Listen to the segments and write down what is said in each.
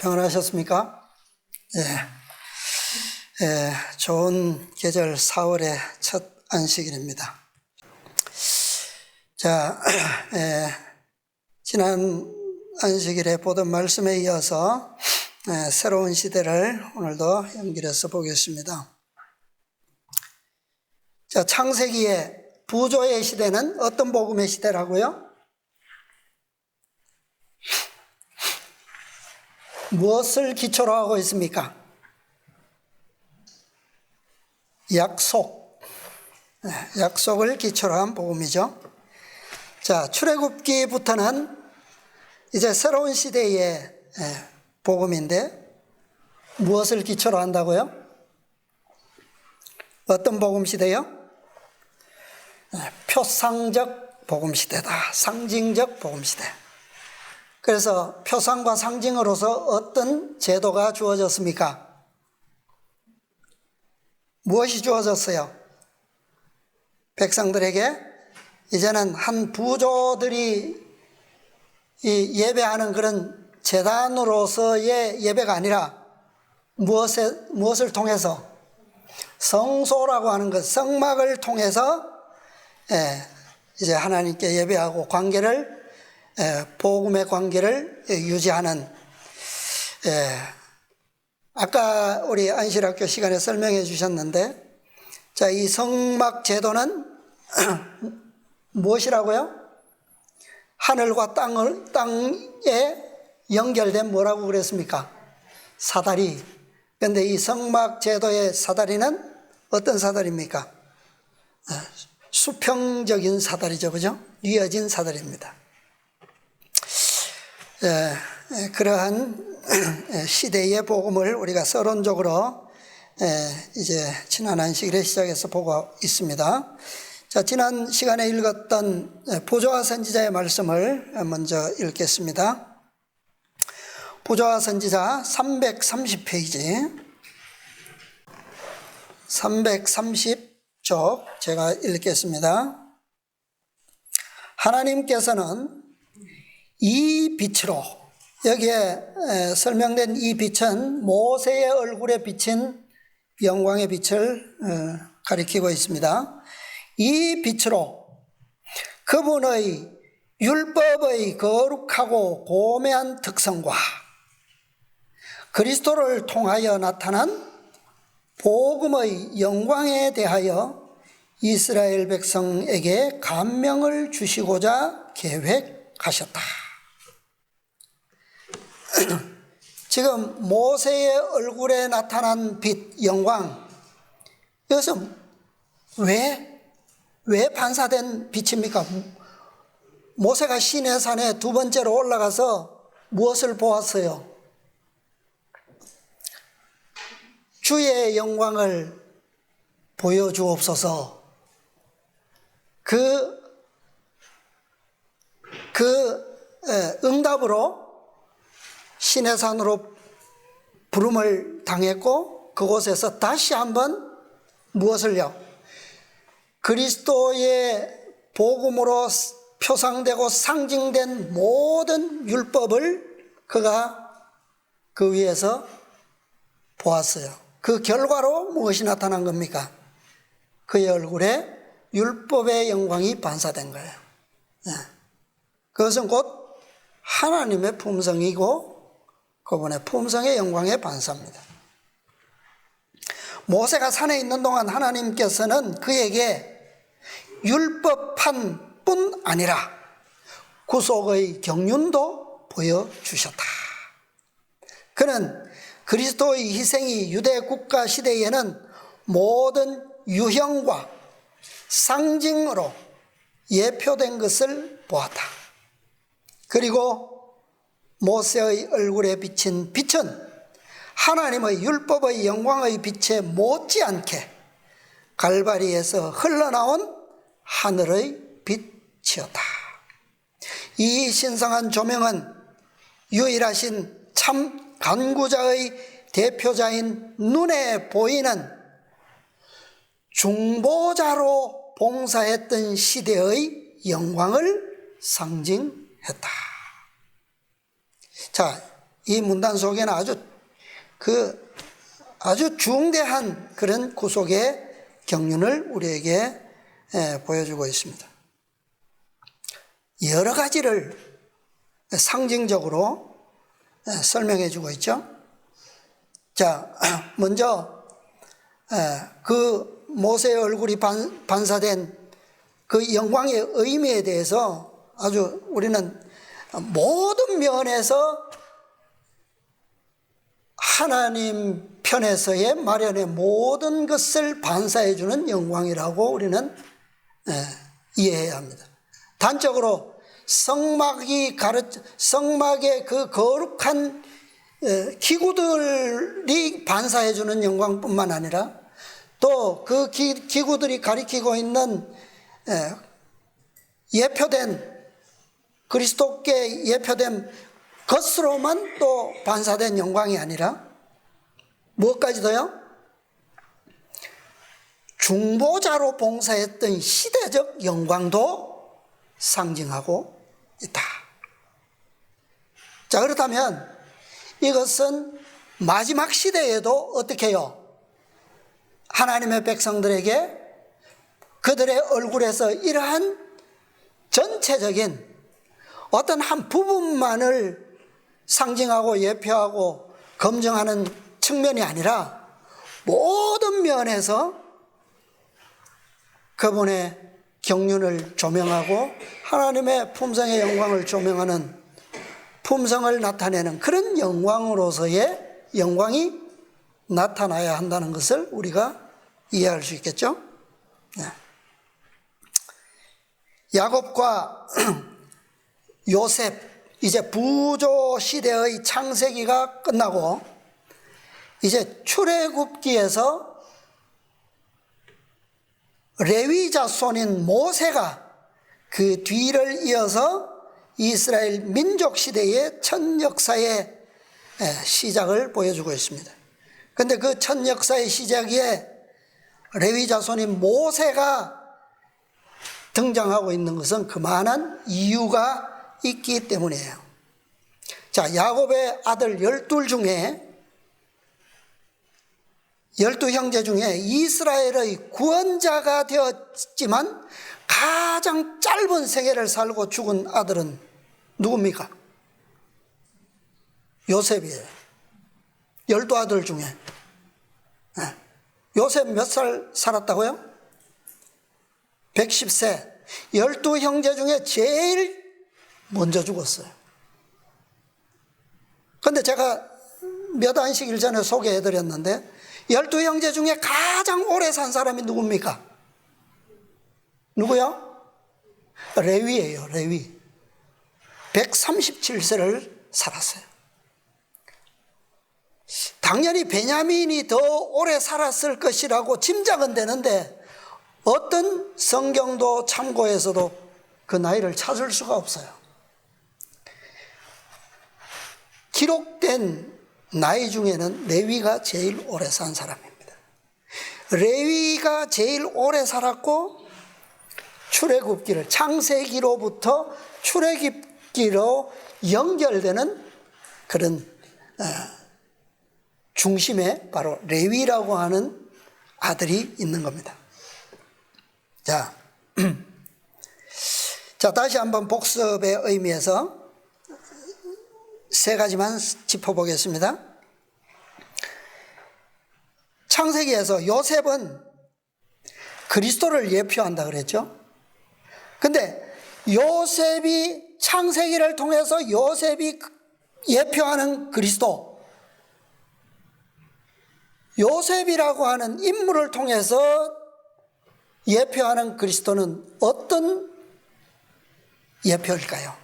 평안하셨습니까? 좋은 계절 4월의 첫 안식일입니다. 자, 지난 안식일에 보던 말씀에 이어서 새로운 시대를 오늘도 연결해서 보겠습니다. 자, 창세기의 부조의 시대는 어떤 복음의 시대라고요? 무엇을 기초로 하고 있습니까? 약속을 기초로 한 복음이죠. 자, 출애굽기부터는 이제 새로운 시대의 복음인데 무엇을 기초로 한다고요? 어떤 복음 시대요? 표상적 복음 시대다. 상징적 복음 시대. 그래서 표상과 상징으로서 어떤 제도가 주어졌습니까? 무엇이 주어졌어요? 백성들에게 이제는 한 부조들이 예배하는 그런 제단으로서의 예배가 아니라 무엇을 통해서? 성소라고 하는 것, 성막을 통해서 이제 하나님께 예배하고 복음의 관계를 유지하는, 아까 우리 안실학교 시간에 설명해 주셨는데, 자, 이 성막 제도는 무엇이라고요? 하늘과 땅에 연결된 뭐라고 그랬습니까? 사다리. 그런데 이 성막 제도의 사다리는 어떤 사다리입니까? 수평적인 사다리죠, 그죠? 뉘어진 사다리입니다. 그러한 시대의 복음을 우리가 서론적으로 이제 지난 안식일에 시작해서 보고 있습니다. 자, 지난 시간에 읽었던 보조와 선지자의 말씀을 먼저 읽겠습니다. 보조와 선지자 330페이지 330쪽 제가 읽겠습니다. 하나님께서는 이 빛으로, 여기에 설명된 이 빛은 모세의 얼굴에 비친 영광의 빛을 가리키고 있습니다. 이 빛으로 그분의 율법의 거룩하고 고매한 특성과 그리스도를 통하여 나타난 복음의 영광에 대하여 이스라엘 백성에게 감명을 주시고자 계획하셨다. 지금 모세의 얼굴에 나타난 빛, 영광, 이것은 왜 반사된 빛입니까? 모세가 시내산에 두 번째로 올라가서 무엇을 보았어요? 주의 영광을 보여주옵소서. 그 응답으로 시내산으로 부름을 당했고, 그곳에서 다시 한번 무엇을요? 그리스도의 복음으로 표상되고 상징된 모든 율법을 그가 그 위에서 보았어요. 그 결과로 무엇이 나타난 겁니까? 그의 얼굴에 율법의 영광이 반사된 거예요. 그것은 곧 하나님의 품성이고 그분의 품성의 영광의 반사입니다. 모세가 산에 있는 동안 하나님께서는 그에게 율법판 뿐 아니라 구속의 경륜도 보여주셨다. 그는 그리스도의 희생이 유대 국가 시대에는 모든 유형과 상징으로 예표된 것을 보았다. 그리고 모세의 얼굴에 비친 빛은 하나님의 율법의 영광의 빛에 못지않게 갈바리에서 흘러나온 하늘의 빛이었다. 이 신성한 조명은 유일하신 참 간구자의 대표자인 눈에 보이는 중보자로 봉사했던 시대의 영광을 상징했다. 자, 이 문단 속에는 아주 중대한 그런 구속의 경륜을 우리에게 보여주고 있습니다. 여러 가지를 상징적으로 설명해 주고 있죠. 자, 먼저 그 모세의 얼굴이 반사된 그 영광의 의미에 대해서 아주 우리는 모든 면에서 하나님 편에서의 마련의 모든 것을 반사해 주는 영광이라고 우리는 이해해야 합니다. 단적으로 성막의 그 거룩한 기구들이 반사해 주는 영광뿐만 아니라 또 그 기구들이 가리키고 있는 예표된 그리스도께 예표된 것으로만 또 반사된 영광이 아니라 무엇까지도요? 중보자로 봉사했던 시대적 영광도 상징하고 있다. 자, 그렇다면 이것은 마지막 시대에도 어떻게 해요? 하나님의 백성들에게 그들의 얼굴에서 이러한 전체적인 어떤 한 부분만을 상징하고 예표하고 검증하는 측면이 아니라 모든 면에서 그분의 경륜을 조명하고 하나님의 품성의 영광을 조명하는 품성을 나타내는 그런 영광으로서의 영광이 나타나야 한다는 것을 우리가 이해할 수 있겠죠. 야곱과 요셉, 이제 부조 시대의 창세기가 끝나고 이제 출애굽기에서 레위 자손인 모세가 그 뒤를 이어서 이스라엘 민족 시대의 첫 역사의 시작을 보여주고 있습니다. 그런데 그 첫 역사의 시작에 레위 자손인 모세가 등장하고 있는 것은 그만한 이유가 있기 때문이에요. 자, 야곱의 아들 12 중에 12형제 중에 이스라엘의 구원자가 되었지만 가장 짧은 생애를 살고 죽은 아들은 누굽니까? 요셉이에요. 12아들 중에. 요셉 몇 살 살았다고요? 110세. 12형제 중에 제일 먼저 죽었어요. 그런데 제가 몇 안식일 전에 소개해드렸는데 12형제 중에 가장 오래 산 사람이 누굽니까? 누구요? 레위예요. 레위. 137세를 살았어요. 당연히 베냐민이 더 오래 살았을 것이라고 짐작은 되는데 어떤 성경도 참고해서도 그 나이를 찾을 수가 없어요. 기록된 나이 중에는 레위가 제일 오래 산 사람입니다. 레위가 제일 오래 살았고 출애굽기를 창세기로부터 출애굽기로 연결되는 그런 중심에 바로 레위라고 하는 아들이 있는 겁니다. 자, 다시 한번 복습의 의미에서 세 가지만 짚어보겠습니다. 창세기에서 요셉은 그리스도를 예표한다 그랬죠. 근데 요셉이 창세기를 통해서 요셉이 예표하는 그리스도, 요셉이라고 하는 인물을 통해서 예표하는 그리스도는 어떤 예표일까요?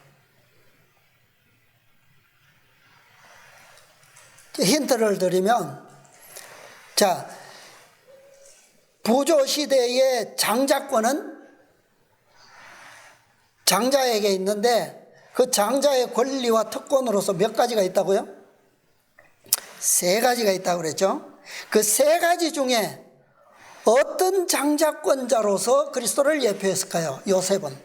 힌트를 드리면, 자, 부조 시대의 장자권은 장자에게 있는데 그 장자의 권리와 특권으로서 몇 가지가 있다고요? 세 가지가 있다고 그랬죠. 그 세 가지 중에 어떤 장자권자로서 그리스도를 예표했을까요? 요셉은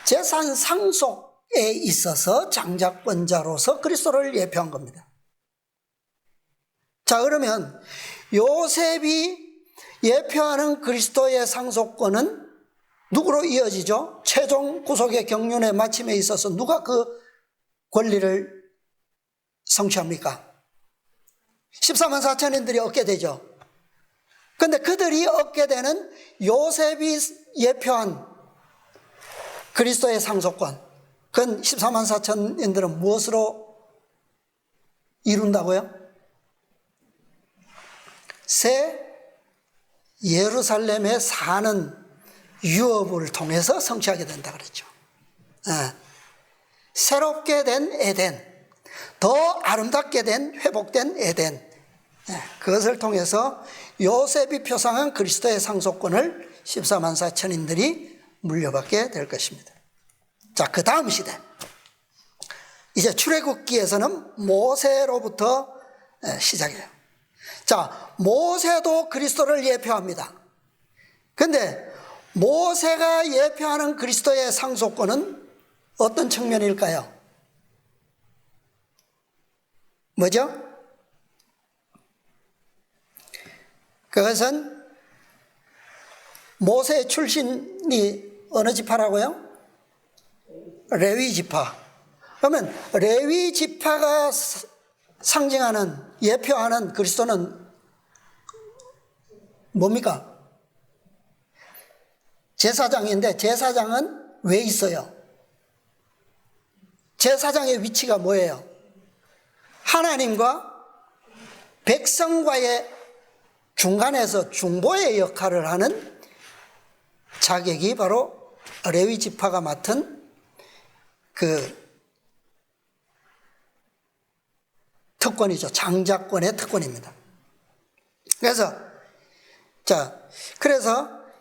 재산 상속 있어서 장자권자로서 그리스도를 예표한 겁니다. 자, 그러면 요셉이 예표하는 그리스도의 상속권은 누구로 이어지죠? 최종 구속의 경륜의 마침에 있어서 누가 그 권리를 성취합니까? 14만 4천인들이 얻게 되죠. 그런데 그들이 얻게 되는 요셉이 예표한 그리스도의 상속권, 그건 14만 4천인들은 무엇으로 이룬다고요? 새 예루살렘에 사는 유업을 통해서 성취하게 된다 그랬죠. 새롭게 된 에덴, 더 아름답게 된 회복된 에덴, 그것을 통해서 요셉이 표상한 그리스도의 상속권을 14만 4천인들이 물려받게 될 것입니다. 자, 그 다음 시대, 이제 출애굽기에서는 모세로부터 시작해요. 자, 모세도 그리스도를 예표합니다. 그런데 모세가 예표하는 그리스도의 상속권은 어떤 측면일까요? 뭐죠? 그것은 모세의 출신이 어느 지파라고요? 레위 지파. 그러면 레위 지파가 상징하는, 예표하는 그리스도는 뭡니까? 제사장인데 제사장은 왜 있어요? 제사장의 위치가 뭐예요? 하나님과 백성과의 중간에서 중보의 역할을 하는 자격이 바로 레위 지파가 맡은 그 특권이죠. 장자권의 특권입니다. 그래서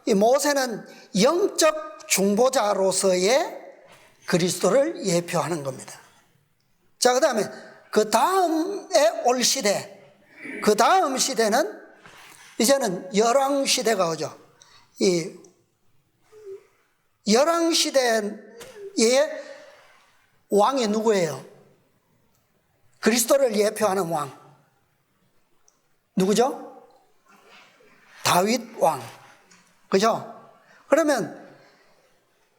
이 모세는 영적 중보자로서의 그리스도를 예표하는 겁니다. 자, 그 다음에 그 다음에 올 시대, 그 다음 시대는 이제는 열왕 시대가 오죠. 이 열왕 시대의 왕이 누구예요? 그리스도를 예표하는 왕. 누구죠? 다윗 왕. 그죠? 그러면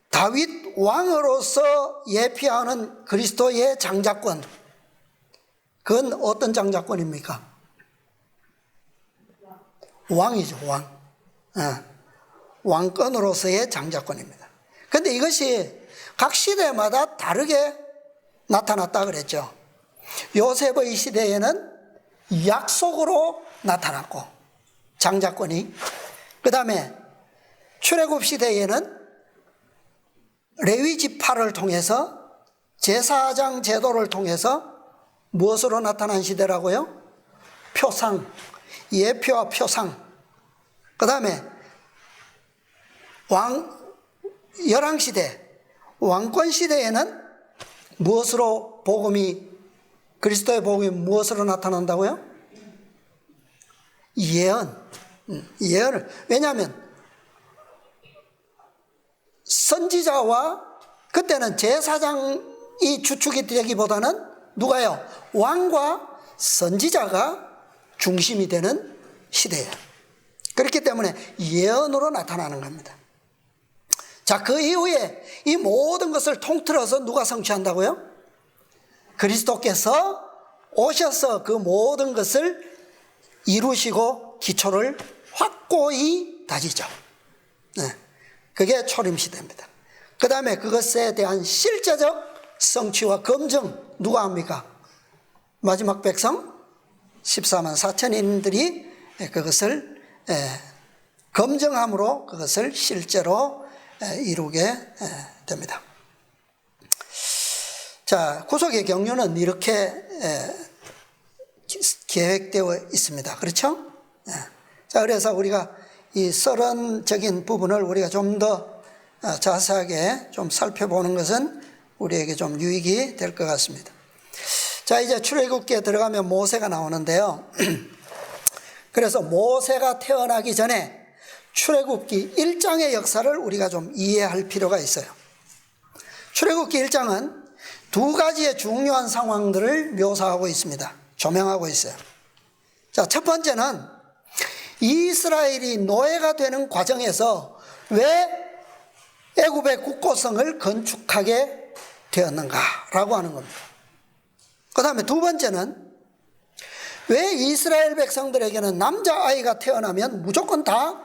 다윗 왕으로서 예표하는 그리스도의 장자권, 그건 어떤 장자권입니까? 왕이죠, 왕. 왕권으로서의 장자권입니다. 그런데 이것이 각 시대마다 다르게 나타났다 그랬죠. 요셉의 시대에는 약속으로 나타났고, 장자권이. 그 다음에 출애굽 시대에는 레위 지파를 통해서, 제사장 제도를 통해서 무엇으로 나타난 시대라고요? 표상, 예표와 표상. 그 다음에 열왕 시대, 왕권 시대에는 무엇으로 그리스도의 복음이 무엇으로 나타난다고요? 예언을. 왜냐하면 선지자와, 그때는 제사장이 주축이 되기보다는 누가요? 왕과 선지자가 중심이 되는 시대예요. 그렇기 때문에 예언으로 나타나는 겁니다. 자, 그 이후에 이 모든 것을 통틀어서 누가 성취한다고요? 그리스도께서 오셔서 그 모든 것을 이루시고 기초를 확고히 다지죠. 그게 초림시대입니다. 그 다음에 그것에 대한 실제적 성취와 검증 누가 합니까? 마지막 백성 14만 4천인들이 그것을 검증함으로 그것을 실제로 이루게 됩니다. 자, 구속의 경륜은 이렇게 계획되어 있습니다. 그렇죠? 자, 그래서 우리가 이 서론적인 부분을 우리가 좀 더 자세하게 좀 살펴보는 것은 우리에게 좀 유익이 될 것 같습니다. 자, 이제 출애굽기에 들어가면 모세가 나오는데요. 그래서 모세가 태어나기 전에 출애굽기 1장의 역사를 우리가 좀 이해할 필요가 있어요. 출애굽기 1장은 두 가지의 중요한 상황들을 묘사하고 있습니다. 조명하고 있어요. 자, 첫 번째는 이스라엘이 노예가 되는 과정에서 왜 애굽의 국고성을 건축하게 되었는가라고 하는 겁니다. 그 다음에 두 번째는 왜 이스라엘 백성들에게는 남자아이가 태어나면 무조건 다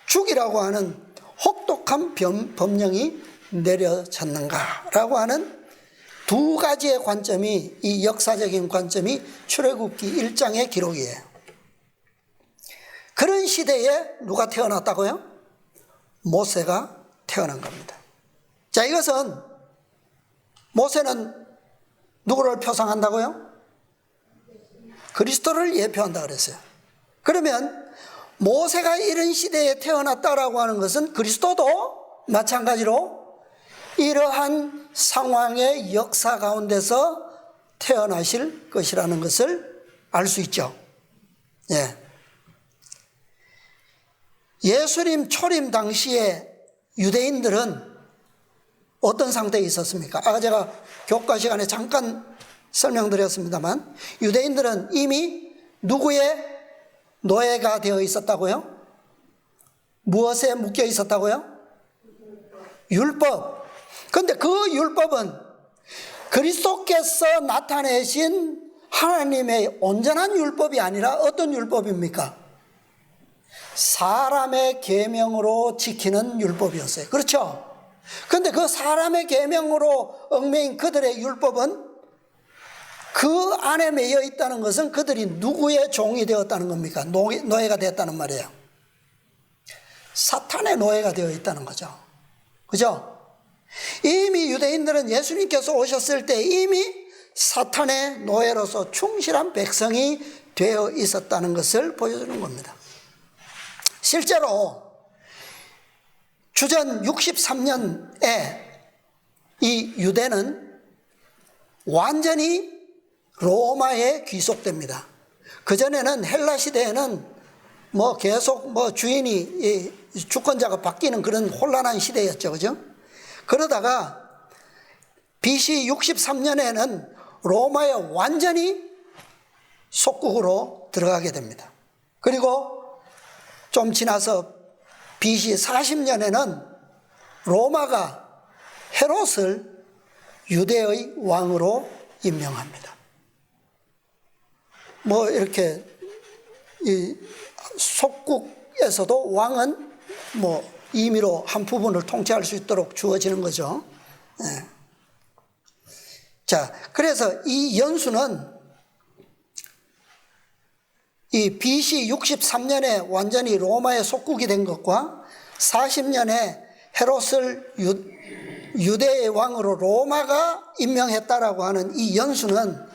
죽이라고 하는 혹독한 법령이 내려졌는가라고 하는 두 가지의 관점이, 이 역사적인 관점이 출애굽기 1장의 기록이에요. 그런 시대에 누가 태어났다고요? 모세가 태어난 겁니다. 자, 이것은 모세는 누구를 표상한다고요? 그리스도를 예표한다 그랬어요. 그러면 모세가 이런 시대에 태어났다라고 하는 것은 그리스도도 마찬가지로 이러한 상황의 역사 가운데서 태어나실 것이라는 것을 알 수 있죠. 예. 예수님 초림 당시에 유대인들은 어떤 상태에 있었습니까? 아까 제가 교과 시간에 잠깐 설명드렸습니다만 유대인들은 이미 누구의 노예가 되어 있었다고요? 무엇에 묶여 있었다고요? 율법. 그런데 그 율법은 그리스도께서 나타내신 하나님의 온전한 율법이 아니라 어떤 율법입니까? 사람의 계명으로 지키는 율법이었어요. 그렇죠? 그런데 그 사람의 계명으로 얽매인 그들의 율법은 그 안에 매여 있다는 것은 그들이 누구의 종이 되었다는 겁니까? 노예가 되었다는 말이에요. 사탄의 노예가 되어 있다는 거죠. 그죠? 이미 유대인들은 예수님께서 오셨을 때 이미 사탄의 노예로서 충실한 백성이 되어 있었다는 것을 보여주는 겁니다. 실제로 주전 63년에 이 유대는 완전히 로마에 귀속됩니다. 그전에는 헬라 시대에는 계속 주인이 주권자가 바뀌는 그런 혼란한 시대였죠. 그죠? 그러다가 BC 63년에는 로마에 완전히 속국으로 들어가게 됩니다. 그리고 좀 지나서 BC 40년에는 로마가 헤롯을 유대의 왕으로 임명합니다. 이렇게 이 속국에서도 왕은 임의로 한 부분을 통치할 수 있도록 주어지는 거죠. 네. 자, 그래서 이 연수는 이 BC 63년에 완전히 로마의 속국이 된 것과 40년에 헤롯을 유대의 왕으로 로마가 임명했다라고 하는 이 연수는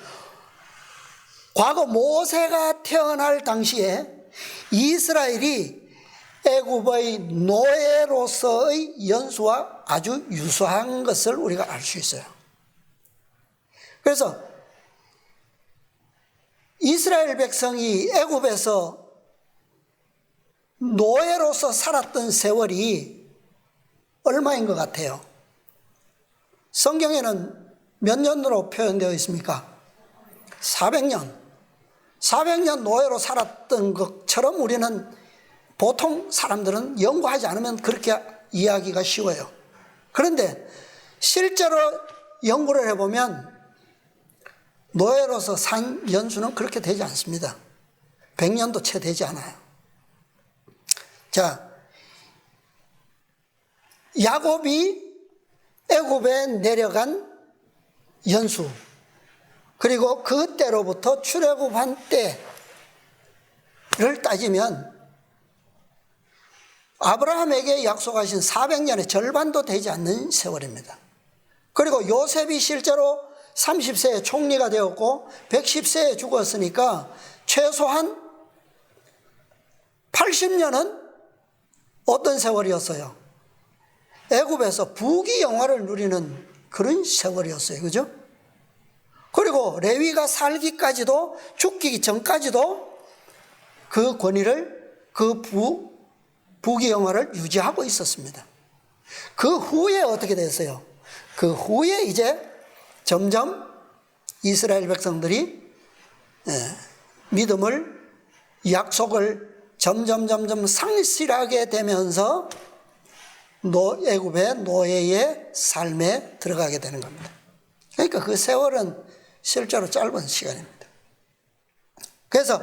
과거 모세가 태어날 당시에 이스라엘이 애굽의 노예로서의 연수와 아주 유사한 것을 우리가 알 수 있어요. 그래서 이스라엘 백성이 애굽에서 노예로서 살았던 세월이 얼마인 것 같아요? 성경에는 몇 년으로 표현되어 있습니까? 400년. 400년 노예로 살았던 것처럼 우리는 보통 사람들은 연구하지 않으면 그렇게 이해하기가 쉬워요. 그런데 실제로 연구를 해보면 노예로서 산 연수는 그렇게 되지 않습니다. 100년도 채 되지 않아요. 자, 야곱이 애굽에 내려간 연수, 그리고 그때로부터 출애굽한 때를 따지면 아브라함에게 약속하신 400년의 절반도 되지 않는 세월입니다. 그리고 요셉이 실제로 30세에 총리가 되었고 110세에 죽었으니까 최소한 80년은 어떤 세월이었어요? 애굽에서 부귀영화를 누리는 그런 세월이었어요. 그죠? 그리고 레위가 살기까지도, 죽기 전까지도 그 권위를, 그 부귀영화를 유지하고 있었습니다. 그 후에 어떻게 됐어요? 그 후에 이제 점점 이스라엘 백성들이 믿음을, 약속을 점점 상실하게 되면서 애굽의 노예의 삶에 들어가게 되는 겁니다. 그러니까 그 세월은 실제로 짧은 시간입니다. 그래서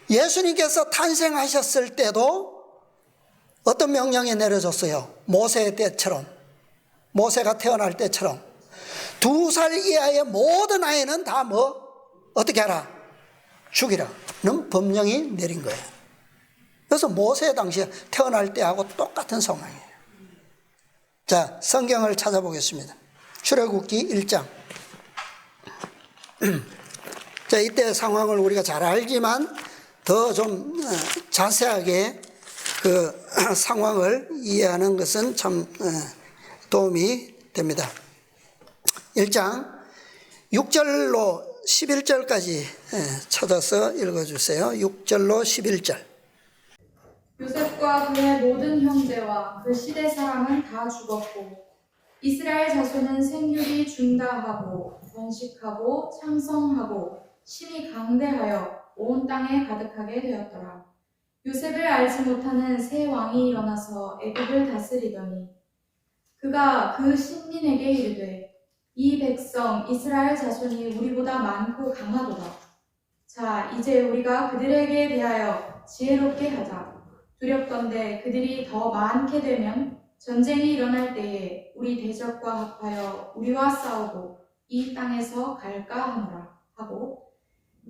예수님께서 탄생하셨을 때도 어떤 명령이 내려졌어요? 모세의 때처럼, 모세가 태어날 때처럼 2살 이하의 모든 아이는 다 어떻게 하라? 죽이라는 법령이 내린 거예요. 그래서 모세 당시에 태어날 때하고 똑같은 상황이에요. 자, 성경을 찾아보겠습니다. 출애굽기 1장. 자, 이때 상황을 우리가 잘 알지만 더 좀 자세하게 그 상황을 이해하는 것은 참 도움이 됩니다. 1장 6절로 11절까지 찾아서 읽어주세요. 6절로 11절. 요셉과 그의 모든 형제와 그 시대 사람은 다 죽었고 이스라엘 자손은 생육이 중다하고 번식하고 창성하고 심히 강대하여 온 땅에 가득하게 되었더라. 요셉을 알지 못하는 새 왕이 일어나서 애굽을 다스리더니 그가 그 신민에게 이르되 이 백성 이스라엘 자손이 우리보다 많고 강하도다. 자, 이제 우리가 그들에게 대하여 지혜롭게 하자. 두렵건대 그들이 더 많게 되면 전쟁이 일어날 때에 우리 대적과 합하여 우리와 싸우고 이 땅에서 갈까 하노라 하고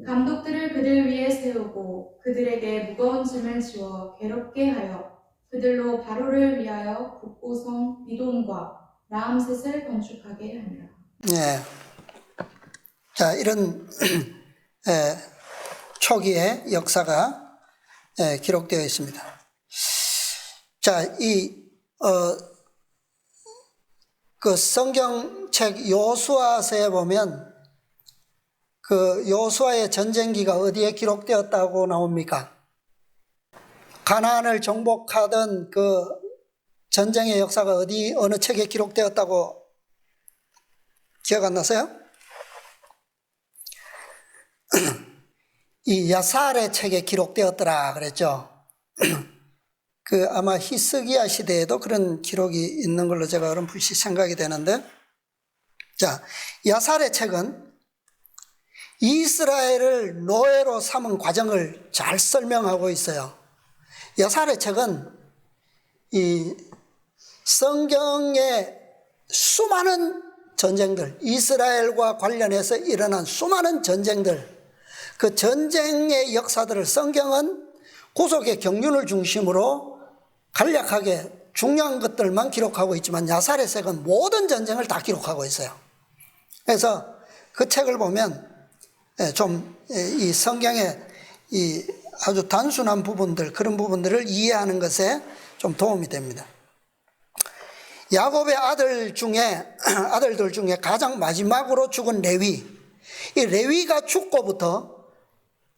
감독들을 그들 위에 세우고 그들에게 무거운 짐을 지워 괴롭게 하여 그들로 바로를 위하여 북보성 미돔과 라암셋을 건축하게 하니라. 네. 자, 이런 초기의 역사가 기록되어 있습니다. 자, 그 성경책 요수아서에 보면 그 요수아의 전쟁기가 어디에 기록되었다고 나옵니까? 가나안을 정복하던 그 전쟁의 역사가 어느 책에 기록되었다고 기억 안 나세요? 이 야살의 책에 기록되었더라 그랬죠. 그 아마 히스기야 시대에도 그런 기록이 있는 걸로 제가 어렴풋이 생각이 되는데, 자, 야살의 책은 이스라엘을 노예로 삼은 과정을 잘 설명하고 있어요. 야살의 책은 이 성경의 수많은 전쟁들, 이스라엘과 관련해서 일어난 수많은 전쟁들, 그 전쟁의 역사들을 성경은 구속의 경륜을 중심으로 간략하게 중요한 것들만 기록하고 있지만 야살의 책은 모든 전쟁을 다 기록하고 있어요. 그래서 그 책을 보면 좀 이 성경의 이 아주 단순한 부분들, 그런 부분들을 이해하는 것에 좀 도움이 됩니다. 야곱의 아들들 중에 가장 마지막으로 죽은 레위, 이 레위가 죽고부터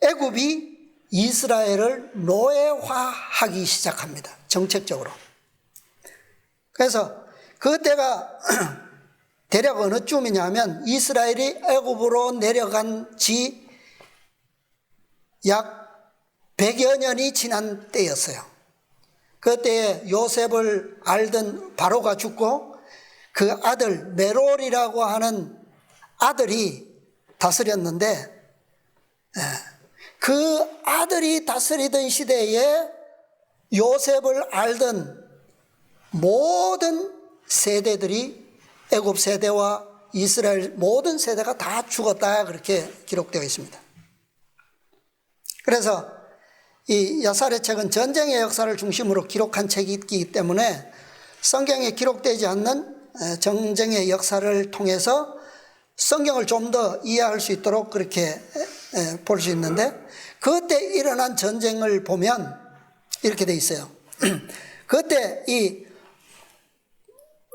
애굽이 이스라엘을 노예화하기 시작합니다. 정책적으로. 그래서 그때가 대략 어느 쯤이냐면 이스라엘이 애굽으로 내려간 지 약 100여 년이 지난 때였어요. 그때에 요셉을 알던 바로가 죽고 그 아들 메롤이라고 하는 아들이 다스렸는데, 그 아들이 다스리던 시대에 요셉을 알던 모든 세대들이 애굽 세대와 이스라엘 모든 세대가 다 죽었다, 그렇게 기록되어 있습니다. 그래서 이 야살의 책은 전쟁의 역사를 중심으로 기록한 책이기 때문에 성경에 기록되지 않는 전쟁의 역사를 통해서 성경을 좀 더 이해할 수 있도록 그렇게 볼 수 있는데, 그때 일어난 전쟁을 보면 이렇게 돼 있어요. 그때 이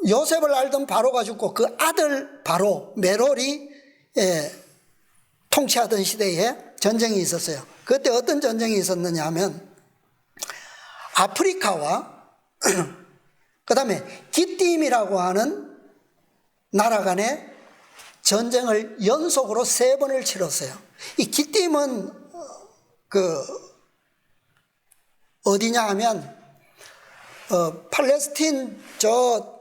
요셉을 알던 바로가 죽고 그 아들 바로 메롤이 통치하던 시대에 전쟁이 있었어요. 그때 어떤 전쟁이 있었느냐 하면 아프리카와 그 다음에 기띔이라고 하는 나라 간에 전쟁을 연속으로 3번을 치렀어요. 이 기띔은 어디냐 하면 팔레스틴 저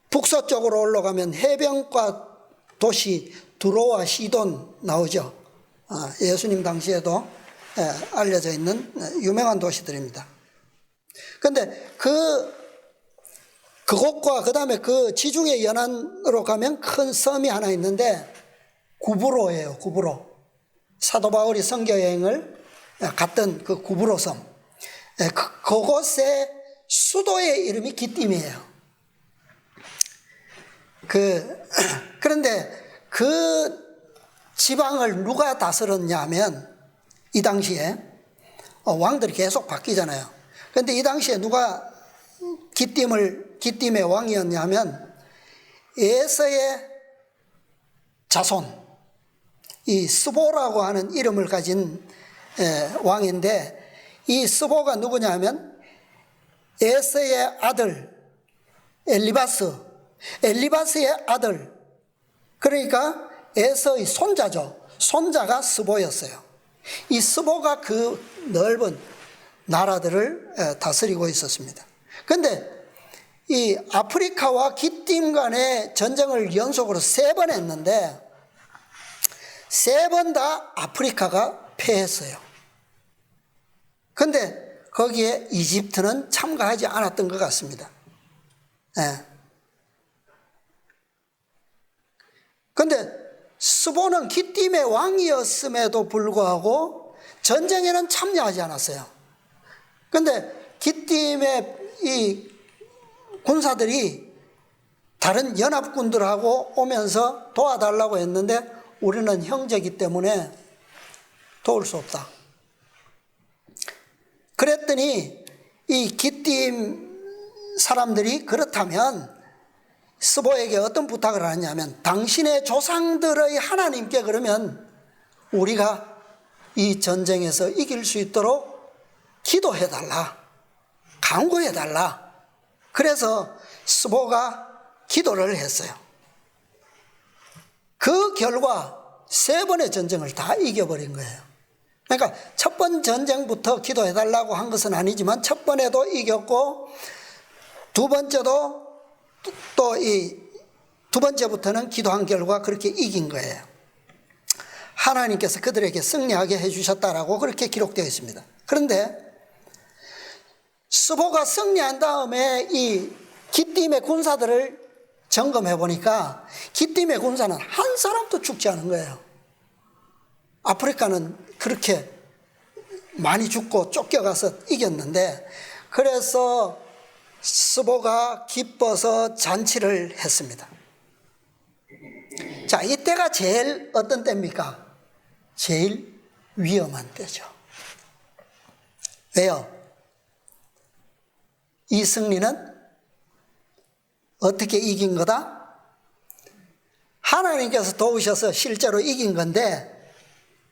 북서쪽으로 올라가면 해변가 도시 두로와 시돈 나오죠. 예수님 당시에도 알려져 있는 유명한 도시들입니다. 그런데 그곳과 그 다음에 그 지중해 연안으로 가면 큰 섬이 하나 있는데 구브로예요. 구브로. 사도 바울이 선교 여행을 갔던 그 구브로 섬. 그곳의 수도의 이름이 기띔이에요. 그런데 그 지방을 누가 다스렸냐 하면 이 당시에 왕들이 계속 바뀌잖아요. 그런데 이 당시에 누가 기띔의 왕이었냐 하면 에서의 자손, 이 스보라고 하는 이름을 가진 왕인데, 이 스보가 누구냐 하면 에서의 아들 엘리바스의 아들, 그러니까 에서의 손자죠. 손자가 스보였어요. 이 스보가 그 넓은 나라들을 다스리고 있었습니다. 그런데 이 아프리카와 기띔 간의 전쟁을 연속으로 3번 했는데 3번 다 아프리카가 패했어요. 그런데 거기에 이집트는 참가하지 않았던 것 같습니다. 그런데 스보는 기띔의 왕이었음에도 불구하고 전쟁에는 참여하지 않았어요. 그런데 기띔의 이 군사들이 다른 연합군들하고 오면서 도와달라고 했는데 우리는 형제이기 때문에 도울 수 없다. 그랬더니 이 기띔 사람들이 그렇다면 스보에게 어떤 부탁을 하냐면, 당신의 조상들의 하나님께 그러면 우리가 이 전쟁에서 이길 수 있도록 기도해달라, 간구해달라. 그래서 스보가 기도를 했어요. 그 결과 3번의 전쟁을 다 이겨버린 거예요. 그러니까 첫 번 전쟁부터 기도해달라고 한 것은 아니지만 첫 번에도 이겼고 두 번째도 또 이 두 번째부터는 기도한 결과 그렇게 이긴 거예요. 하나님께서 그들에게 승리하게 해주셨다라고 그렇게 기록되어 있습니다. 그런데 스보가 승리한 다음에 이 기띔의 군사들을 점검해 보니까 기띔의 군사는 한 사람도 죽지 않은 거예요. 아프리카는 그렇게 많이 죽고 쫓겨가서 이겼는데, 그래서 스보가 기뻐서 잔치를 했습니다. 자, 이때가 제일 어떤 때입니까? 제일 위험한 때죠. 왜요? 이 승리는 어떻게 이긴 거다? 하나님께서 도우셔서 실제로 이긴 건데,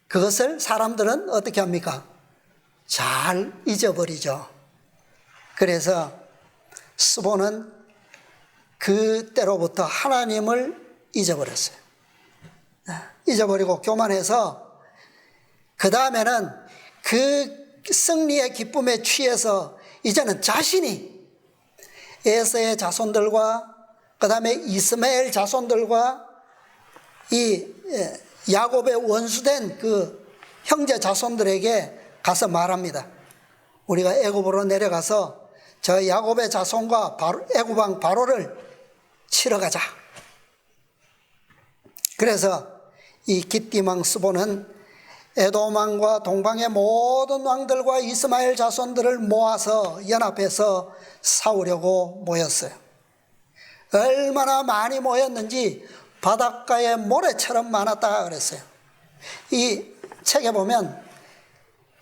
그것을 사람들은 어떻게 합니까? 잘 잊어버리죠. 그래서 스보는 그때로부터 하나님을 잊어버렸어요. 잊어버리고 교만해서 그 다음에는 그 승리의 기쁨에 취해서 이제는 자신이 에서의 자손들과 그 다음에 이스마엘 자손들과 이 야곱의 원수된 그 형제 자손들에게 가서 말합니다. 우리가 애굽으로 내려가서 저 야곱의 자손과 애굽 왕 바로를 치러 가자. 그래서 이 기띔 왕 스보는 에돔 왕과 동방의 모든 왕들과 이스마엘 자손들을 모아서 연합해서 싸우려고 모였어요. 얼마나 많이 모였는지 바닷가의 모래처럼 많았다 그랬어요. 이 책에 보면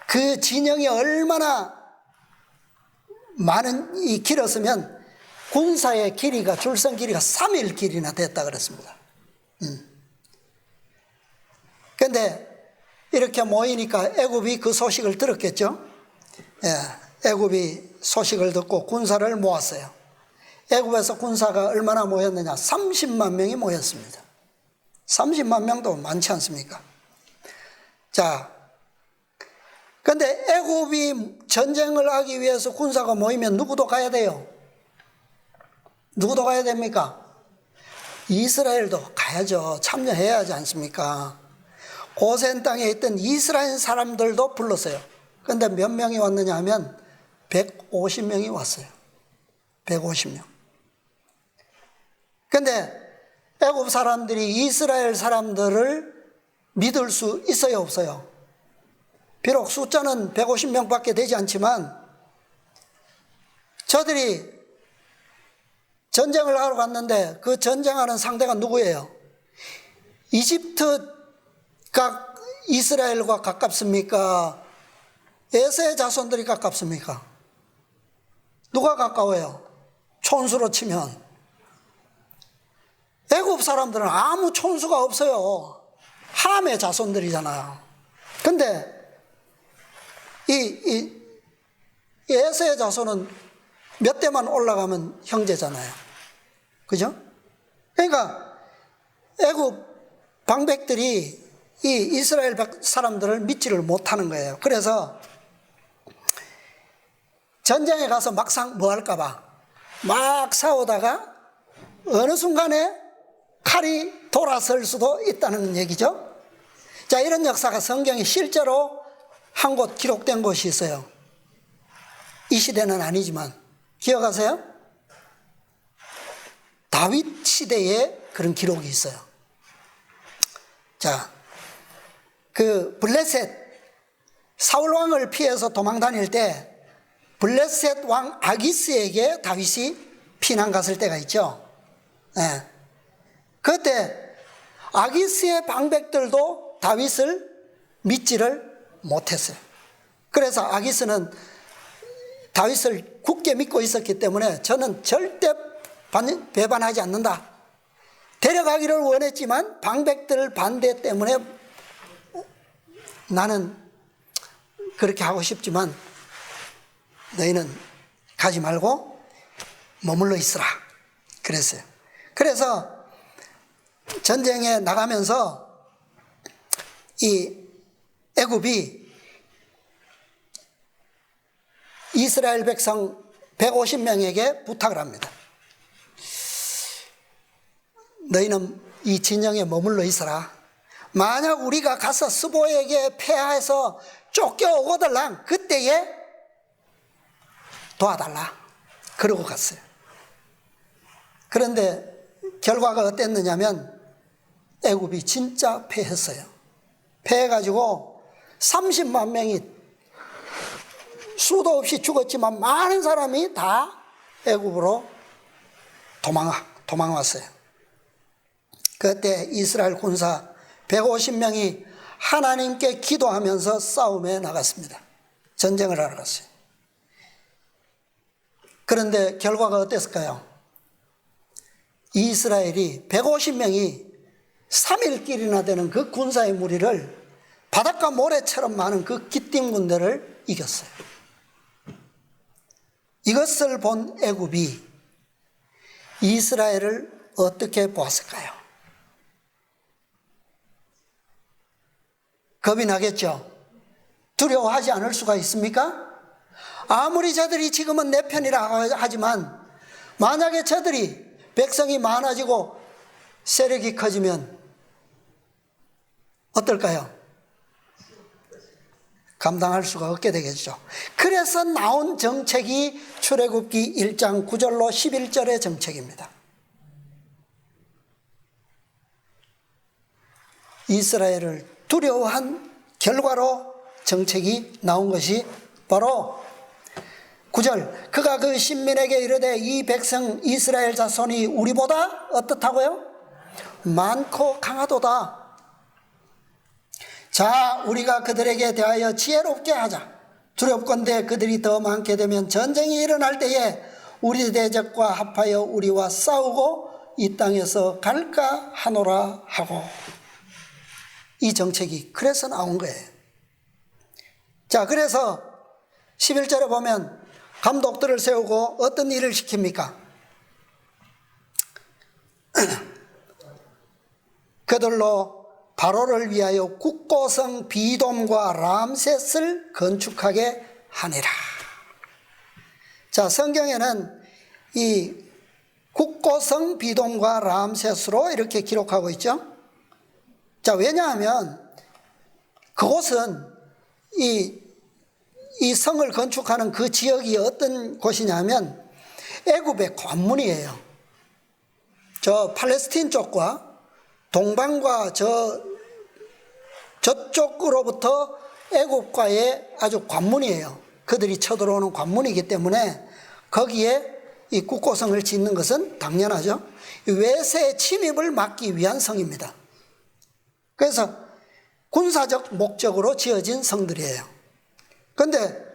그 진영이 얼마나 많은 이 길었으면 군사의 길이가, 줄선 길이가 3일 길이나 됐다 그랬습니다. 그런데 이렇게 모이니까 애굽이 그 소식을 들었겠죠. 애굽이 소식을 듣고 군사를 모았어요. 애굽에서 군사가 얼마나 모였느냐? 30만 명이 모였습니다. 30만 명도 많지 않습니까? 자, 근데 애굽이 전쟁을 하기 위해서 군사가 모이면 누구도 가야 돼요. 누구도 가야 됩니까? 이스라엘도 가야죠. 참여해야 하지 않습니까? 고센 땅에 있던 이스라엘 사람들도 불렀어요. 근데 몇 명이 왔느냐 하면 150명이 왔어요. 150명. 근데 애굽 사람들이 이스라엘 사람들을 믿을 수 있어요, 없어요? 비록 숫자는 150명밖에 되지 않지만 저들이 전쟁을 하러 갔는데 그 전쟁하는 상대가 누구예요? 이집트가 이스라엘과 가깝습니까? 에서의 자손들이 가깝습니까? 누가 가까워요? 촌수로 치면 애굽 사람들은 아무 촌수가 없어요. 함의 자손들이잖아요. 근데 이 에서의 자손은 몇 대만 올라가면 형제잖아요. 그죠? 그러니까 애굽 방백들이 이 이스라엘 사람들을 믿지를 못하는 거예요. 그래서 전쟁에 가서 막상 뭐 할까봐 막 싸우다가 어느 순간에 칼이 돌아설 수도 있다는 얘기죠. 자, 이런 역사가 성경에 실제로 한 곳 기록된 곳이 있어요. 이 시대는 아니지만 기억하세요? 다윗 시대에 그런 기록이 있어요. 자, 그 블레셋 사울 왕을 피해서 도망 다닐 때 블레셋 왕 아기스에게 다윗이 피난 갔을 때가 있죠. 네. 그때 아기스의 방백들도 다윗을 믿지를 못했어요. 그래서 아기스는 다윗을 굳게 믿고 있었기 때문에 저는 절대 배반하지 않는다. 데려가기를 원했지만 방백들 반대 때문에 나는 그렇게 하고 싶지만 너희는 가지 말고 머물러 있으라 그랬어요. 그래서 전쟁에 나가면서 이 애굽이 이스라엘 백성 150명에게 부탁을 합니다. 너희는 이 진영에 머물러 있어라. 만약 우리가 가서 스보에게 패하해서 쫓겨오거들랑 그때에 도와달라. 그러고 갔어요. 그런데 결과가 어땠느냐면 애굽이 진짜 패했어요. 패해가지고 30만 명이 수도 없이 죽었지만 많은 사람이 다 애굽으로 도망왔어요. 그때 이스라엘 군사 150명이 하나님께 기도하면서 싸움에 나갔습니다. 전쟁을 하러 갔어요. 그런데 결과가 어땠을까요? 이스라엘이 150명이 3일길이나 되는 그 군사의 무리를 바닷가 모래처럼 많은 그 기띔 군대를 이겼어요. 이것을 본 애굽이 이스라엘을 어떻게 보았을까요? 겁이 나겠죠? 두려워하지 않을 수가 있습니까? 아무리 저들이 지금은 내 편이라 하지만 만약에 저들이 백성이 많아지고 세력이 커지면 어떨까요? 감당할 수가 없게 되겠죠. 그래서 나온 정책이 출애굽기 1장 9절로 11절의 정책입니다. 이스라엘을 두려워한 결과로 정책이 나온 것이 바로 9절, 그가 그 신민에게 이르되 이 백성 이스라엘 자손이 우리보다 어떻다고요? 많고 강하도다. 자, 우리가 그들에게 대하여 지혜롭게 하자. 두렵건대 그들이 더 많게 되면 전쟁이 일어날 때에 우리 대적과 합하여 우리와 싸우고 이 땅에서 갈까 하노라 하고. 이 정책이 그래서 나온 거예요. 자, 그래서 11절에 보면 감독들을 세우고 어떤 일을 시킵니까? 그들로 바로를 위하여 국고성 비돔과 람셋을 건축하게 하니라. 자, 성경에는 이 국고성 비돔과 람셋으로 이렇게 기록하고 있죠. 자, 왜냐하면 그곳은 이 성을 건축하는 그 지역이 어떤 곳이냐면 애굽의 관문이에요. 저 팔레스틴 쪽과 동방과 저쪽으로부터 애굽과의 아주 관문이에요. 그들이 쳐들어오는 관문이기 때문에 거기에 이 국고성을 짓는 것은 당연하죠. 외세 침입을 막기 위한 성입니다. 그래서 군사적 목적으로 지어진 성들이에요. 그런데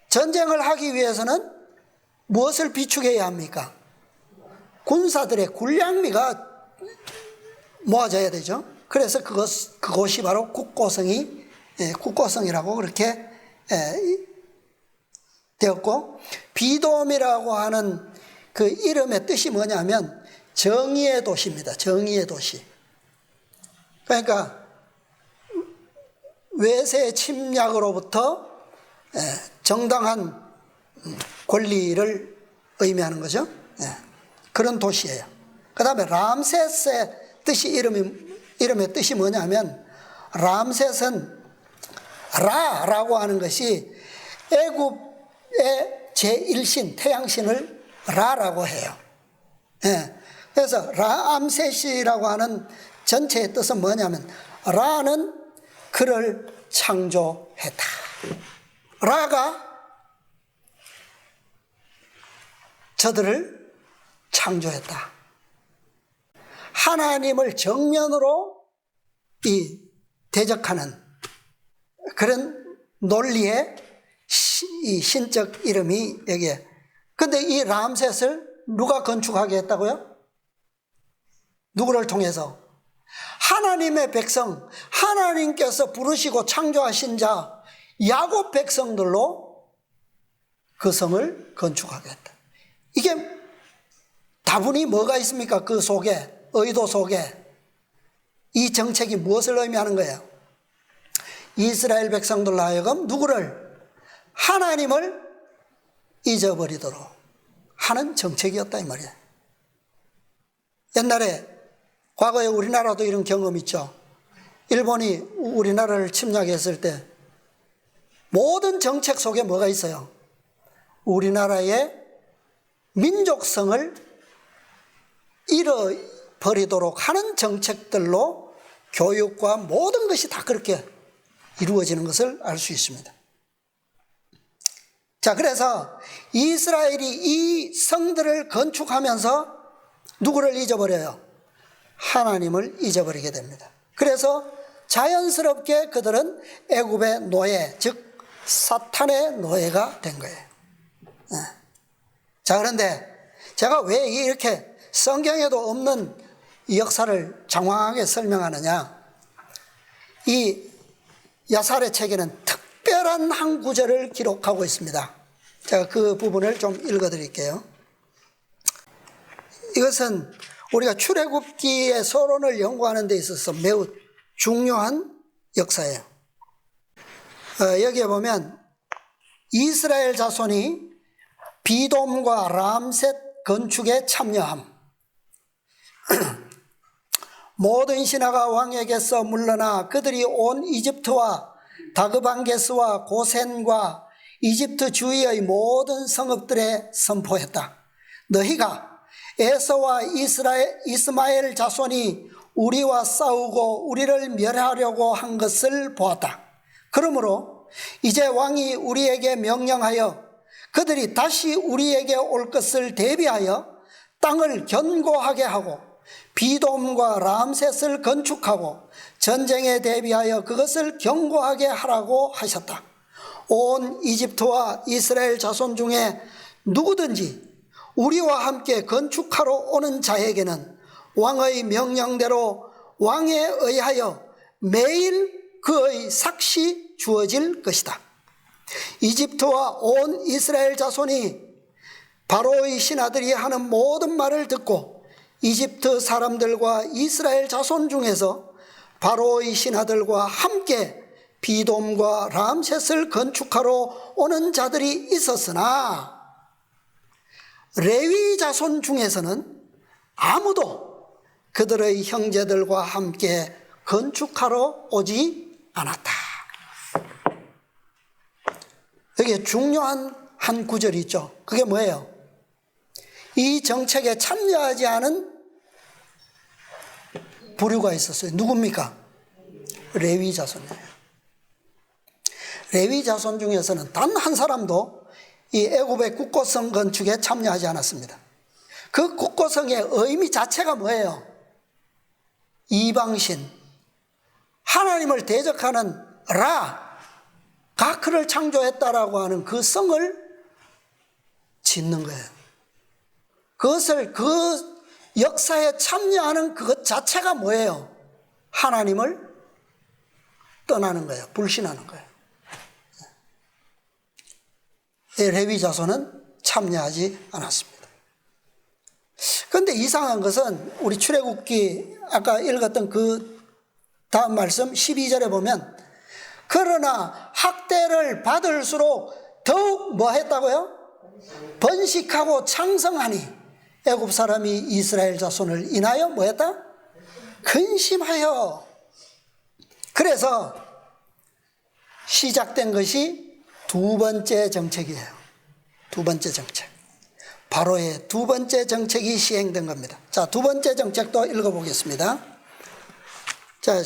전쟁을 하기 위해서는 무엇을 비축해야 합니까? 군사들의 군량미가 모아져야 되죠. 그래서 그곳이 바로 국고성이라고 그렇게 되었고, 비돔이라고 하는 그 이름의 뜻이 뭐냐면 정의의 도시입니다. 정의의 도시. 그러니까 외세의 침략으로부터 정당한 권리를 의미하는 거죠. 그런 도시예요. 그 다음에 람셋의 뜻이 이름의 뜻이 뭐냐면 람셋은 라라고 하는 것이 애굽의 제1신 태양신을 라라고 해요. 그래서 라암셋이라고 하는 전체의 뜻은 뭐냐면 라는 그를 창조했다. 라가 저들을 창조했다. 하나님을 정면으로 대적하는 그런 논리의 이 신적 이름이 여기에. 근데 이 람셋을 누가 건축하게 했다고요? 누구를 통해서? 하나님의 백성, 하나님께서 부르시고 창조하신 자 야곱 백성들로 그 성을 건축하게 했다. 이게 다분히 뭐가 있습니까? 그 속에, 의도 속에 이 정책이 무엇을 의미하는 거예요? 이스라엘 백성들로 하여금 누구를? 하나님을 잊어버리도록 하는 정책이었다 이 말이에요. 옛날에 과거에 우리나라도 이런 경험 있죠. 일본이 우리나라를 침략했을 때 모든 정책 속에 뭐가 있어요? 우리나라의 민족성을 잃어버리도록 하는 정책들로 교육과 모든 것이 다 그렇게 이루어지는 것을 알 수 있습니다. 자, 그래서 이스라엘이 이 성들을 건축하면서 누구를 잊어버려요? 하나님을 잊어버리게 됩니다. 그래서 자연스럽게 그들은 애굽의 노예, 즉 사탄의 노예가 된 거예요. 자, 그런데 제가 왜 이렇게 성경에도 없는 이 역사를 장황하게 설명하느냐? 이 야살의 책에는 특별한 한 구절을 기록하고 있습니다. 제가 그 부분을 좀 읽어드릴게요. 이것은 우리가 출애굽기의 서론을 연구하는 데 있어서 매우 중요한 역사예요. 여기에 보면 이스라엘 자손이 비돔과 람셋 건축에 참여함. 모든 신하가 왕에게서 물러나 그들이 온 이집트와 다그반게스와 고센과 이집트 주위의 모든 성읍들에 선포했다. 너희가 에서와 이스마엘 자손이 우리와 싸우고 우리를 멸하려고 한 것을 보았다. 그러므로 이제 왕이 우리에게 명령하여 그들이 다시 우리에게 올 것을 대비하여 땅을 견고하게 하고 비돔과 람셋을 건축하고 전쟁에 대비하여 그것을 견고하게 하라고 하셨다. 온 이집트와 이스라엘 자손 중에 누구든지 우리와 함께 건축하러 오는 자에게는 왕의 명령대로 왕에 의하여 매일 그의 삭시 주어질 것이다. 이집트와 온 이스라엘 자손이 바로의 신하들이 하는 모든 말을 듣고 이집트 사람들과 이스라엘 자손 중에서 바로의 신하들과 함께 비돔과 람셋을 건축하러 오는 자들이 있었으나 레위 자손 중에서는 아무도 그들의 형제들과 함께 건축하러 오지 않았다. 여기에 중요한 한 구절이 있죠. 그게 뭐예요? 이 정책에 참여하지 않은 부류가 있었어요. 누굽니까? 레위 자손이에요. 레위 자손 중에서는 단 한 사람도 이 애굽의 국고성 건축에 참여하지 않았습니다. 그 국고성의 의미 자체가 뭐예요? 이방신, 하나님을 대적하는 가크를 창조했다라고 하는 그 성을 짓는 거예요. 그것을 그 역사에 참여하는 그것 자체가 뭐예요? 하나님을 떠나는 거예요. 불신하는 거예요. 레위 자손은 참여하지 않았습니다. 그런데 이상한 것은 우리 출애굽기 아까 읽었던 그 다음 말씀 12절에 보면 그러나 학대를 받을수록 더욱 뭐 했다고요? 번식하고 창성하니 애굽 사람이 이스라엘 자손을 인하여 뭐 했다? 근심하여. 그래서 시작된 것이 두 번째 정책이에요. 두 번째 정책. 바로의 두 번째 정책이 시행된 겁니다. 자, 두 번째 정책도 읽어보겠습니다. 자,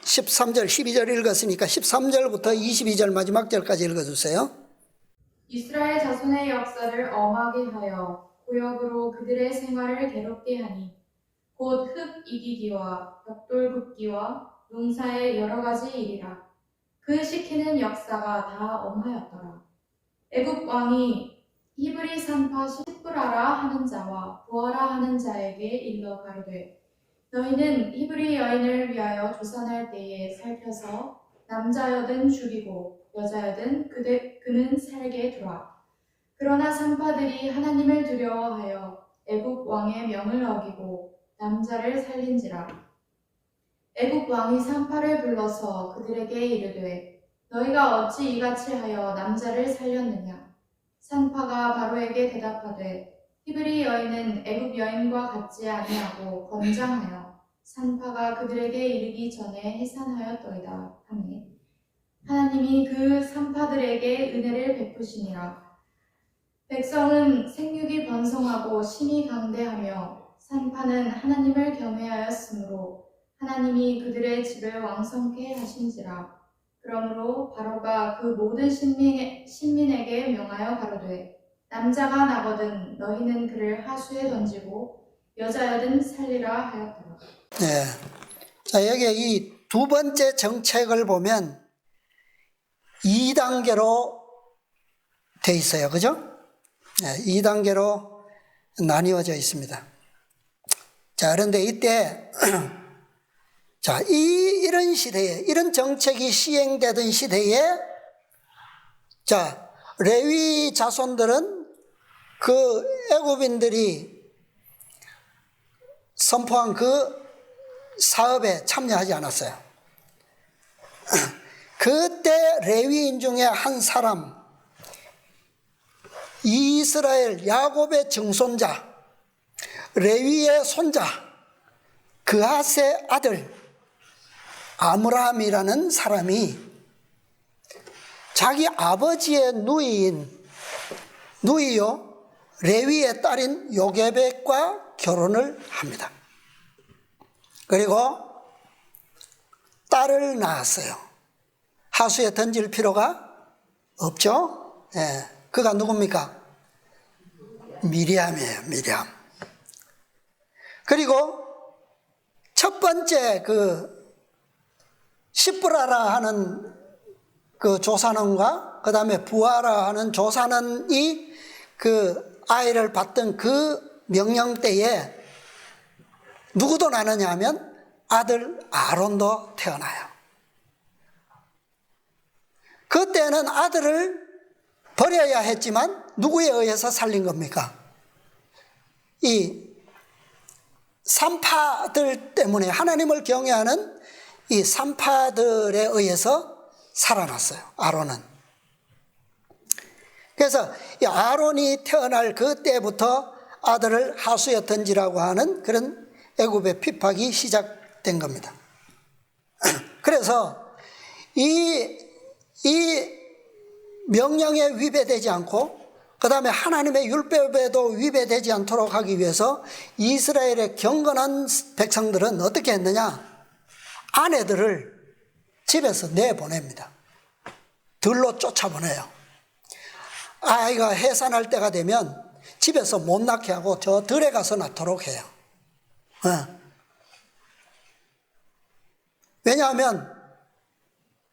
13절, 12절 읽었으니까 13절부터 22절 마지막 절까지 읽어주세요. 이스라엘 자손의 역사를 엄하게 하여 고역으로 그들의 생활을 괴롭게 하니 곧 흙 이기기와 벽돌 굽기와 농사의 여러 가지 일이라. 그 시키는 역사가 다 엄하였더라. 애굽 왕이 히브리 산파 시프라라 하는 자와 부하라 하는 자에게 일러 가로되 너희는 히브리 여인을 위하여 조산할 때에 살펴서 남자여든 죽이고 여자여든 그는 살게 두라. 그러나 산파들이 하나님을 두려워하여 애굽 왕의 명을 어기고 남자를 살린지라. 애굽 왕이 산파를 불러서 그들에게 이르되 너희가 어찌 이같이 하여 남자를 살렸느냐. 산파가 바로에게 대답하되 히브리 여인은 애굽 여인과 같지 아니하고 건장하여 산파가 그들에게 이르기 전에 해산하였더이다 하매 하나님이 그 산파들에게 은혜를 베푸시니라. 백성은 생육이 번성하고 심히 강대하며 산파는 하나님을 경외하였으므로 하나님이 그들의 집을 왕성케 하신지라. 그러므로 바로가 그 모든 신민에게 명하여 가로되 남자가 나거든 너희는 그를 하수에 던지고 여자여든 살리라 하였더라. 네. 자, 여기 이 두 번째 정책을 보면 2단계로 돼 있어요. 그죠? 네, 2단계로 나뉘어져 있습니다. 자, 그런데 이때 자, 이런 시대에, 이런 정책이 시행되던 시대에, 자, 레위 자손들은 그 애굽인들이 선포한 그 사업에 참여하지 않았어요. 그때 레위인 중에 한 사람, 이스라엘 야곱의 증손자, 레위의 손자, 그핫의 아들 아므람이라는 사람이 자기 아버지의 누이요 레위의 딸인 요게벳과 결혼을 합니다. 그리고 딸을 낳았어요. 하수에 던질 필요가 없죠. 예, 그가 누굽니까? 미리암이에요. 미리암. 그리고 첫 번째 그 시프라라 하는 그 조산원과 그 다음에 부하라 하는 조산원이 그 아이를 받던 그 명령 때에 누구도 나느냐 하면 아들 아론도 태어나요. 그때는 아들을 버려야 했지만 누구에 의해서 살린 겁니까? 이 산파들 때문에, 하나님을 경외하는 이 산파들에 의해서 살아났어요, 아론은. 그래서 이 아론이 태어날 그때부터 아들을 하수에 던지라고 하는 그런 애굽의 핍박이 시작된 겁니다. 그래서 이 명령에 위배되지 않고, 그 다음에 하나님의 율법에도 위배되지 않도록 하기 위해서 이스라엘의 경건한 백성들은 어떻게 했느냐? 아내들을 집에서 내보냅니다. 들로 쫓아보내요. 아이가 해산할 때가 되면 집에서 못 낳게 하고 저 들에 가서 낳도록 해요. 왜냐하면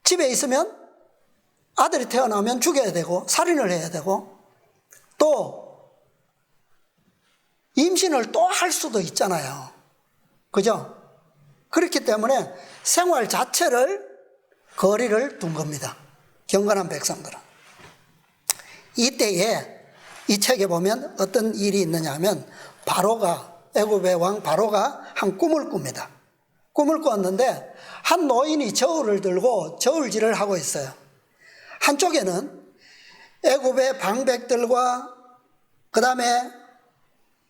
집에 있으면 아들이 태어나면 죽여야 되고 살인을 해야 되고 또 임신을 또 할 수도 있잖아요. 그죠? 그렇기 때문에 생활 자체를 거리를 둔 겁니다, 경건한 백성들은. 이때에 이 책에 보면 어떤 일이 있느냐 하면, 애굽의 왕 바로가 한 꿈을 꿉니다. 꿈을 꿨는데 한 노인이 저울을 들고 저울질을 하고 있어요. 한쪽에는 애굽의 방백들과 그 다음에